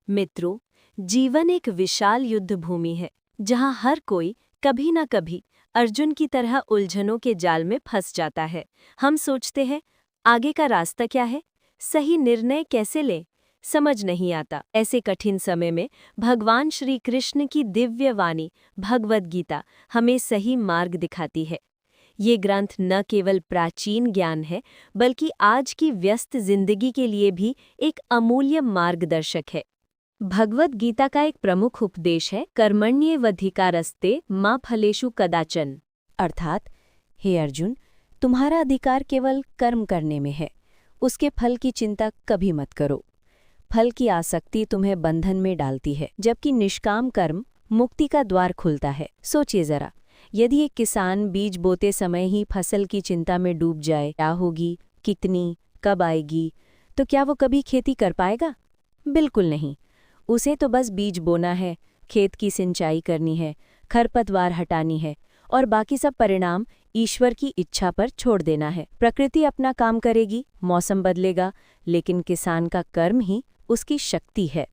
मित्रों, जीवन एक विशाल युद्ध भूमि है जहां हर कोई कभी न कभी अर्जुन की तरह उलझनों के जाल में फंस जाता है। हम सोचते हैं, आगे का रास्ता क्या है, सही निर्णय कैसे लें, समझ नहीं आता। ऐसे कठिन समय में भगवान श्री कृष्ण की दिव्य वाणी भगवद गीता हमें सही मार्ग दिखाती है। ये ग्रंथ न केवल प्राचीन ज्ञान है, बल्कि आज की व्यस्त जिंदगी के लिए भी एक अमूल्य मार्गदर्शक है। भगवद गीता का एक प्रमुख उपदेश है कर्मण्येवाधिकारस्ते मा फलेषु कदाचन, अर्थात हे अर्जुन, तुम्हारा अधिकार केवल कर्म करने में है, उसके फल की चिंता कभी मत करो। फल की आसक्ति तुम्हें बंधन में डालती है, जबकि निष्काम कर्म मुक्ति का द्वार खुलता है। सोचिए जरा, यदि एक किसान बीज बोते समय ही फसल की चिंता में डूब जाए, क्या होगी, कितनी, कब आएगी, तो क्या वो कभी खेती कर पाएगा? बिल्कुल नहीं। उसे तो बस बीज बोना है, खेत की सिंचाई करनी है, खरपतवार हटानी है और बाकी सब परिणाम ईश्वर की इच्छा पर छोड़ देना है। प्रकृति अपना काम करेगी, मौसम बदलेगा, लेकिन किसान का कर्म ही उसकी शक्ति है।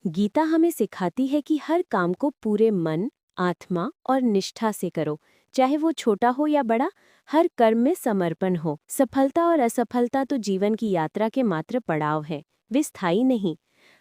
गीता हमें सिखाती है कि हर काम को पूरे मन, आत्मा और निष्ठा से करो, चाहे वो छोटा हो या बड़ा। हर कर्म में समर्पण हो। सफलता और असफलता तो जीवन की यात्रा के मात्र पड़ाव है, वे स्थायी नहीं।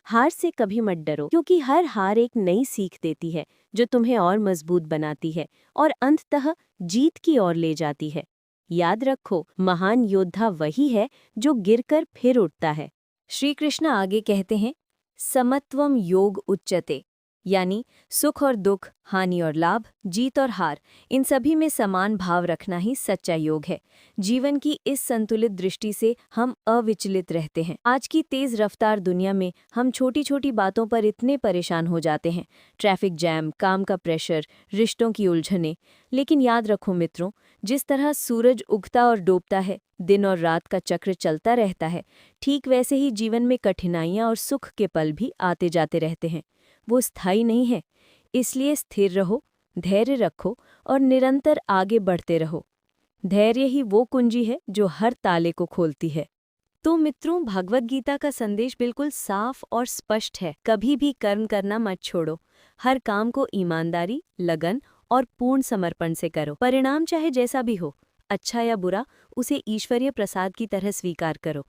हार से कभी मत डरो, क्योंकि हर हार एक नई सीख देती है जो तुम्हें और मजबूत बनाती है और अंततः जीत की ओर ले जाती है। याद रखो, महान योद्धा वही है जो गिरकर फिर उठता है। श्री कृष्ण आगे कहते हैं, समत्वम योग उच्यते, यानी सुख और दुख, हानि और लाभ, जीत और हार, इन सभी में समान भाव रखना ही सच्चा योग है। जीवन की इस संतुलित दृष्टि से हम अविचलित रहते हैं। आज की तेज रफ्तार दुनिया में हम छोटी छोटी बातों पर इतने परेशान हो जाते हैं, ट्रैफिक जैम, काम का प्रेशर, रिश्तों की उलझनें। लेकिन याद रखो मित्रों, जिस तरह सूरज उगता और डूबता है, दिन और रात का चक्र चलता रहता है, ठीक वैसे ही जीवन में कठिनाइयाँ और सुख के पल भी आते जाते रहते हैं। वो स्थायी नहीं है, इसलिए स्थिर रहो, धैर्य रखो और निरंतर आगे बढ़ते रहो। धैर्य ही वो कुंजी है जो हर ताले को खोलती है। तो मित्रों, भगवद गीता का संदेश बिल्कुल साफ और स्पष्ट है। कभी भी कर्म करना मत छोड़ो। हर काम को ईमानदारी, लगन और पूर्ण समर्पण से करो। परिणाम चाहे जैसा भी हो, अच्छा या बुरा, उसे ईश्वरीय प्रसाद की तरह स्वीकार करो।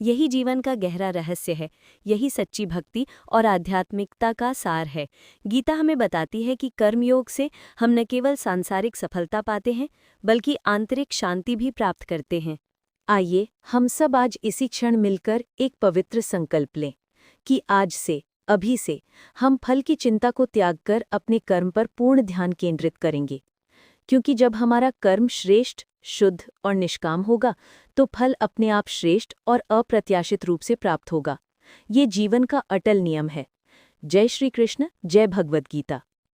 यही जीवन का गहरा रहस्य है, यही सच्ची भक्ति और आध्यात्मिकता का सार है। गीता हमें बताती है कि कर्मयोग से हम न केवल सांसारिक सफलता पाते हैं, बल्कि आंतरिक शांति भी प्राप्त करते हैं। आइए हम सब आज इसी क्षण मिलकर एक पवित्र संकल्प लें कि आज से, अभी से, हम फल की चिंता को त्याग कर अपने कर्म पर पूर्ण ध्यान केंद्रित करेंगे। क्योंकि जब हमारा कर्म श्रेष्ठ, शुद्ध और निष्काम होगा, तो फल अपने आप श्रेष्ठ और अप्रत्याशित रूप से प्राप्त होगा। ये जीवन का अटल नियम है। जय श्री कृष्ण, जय भगवद गीता।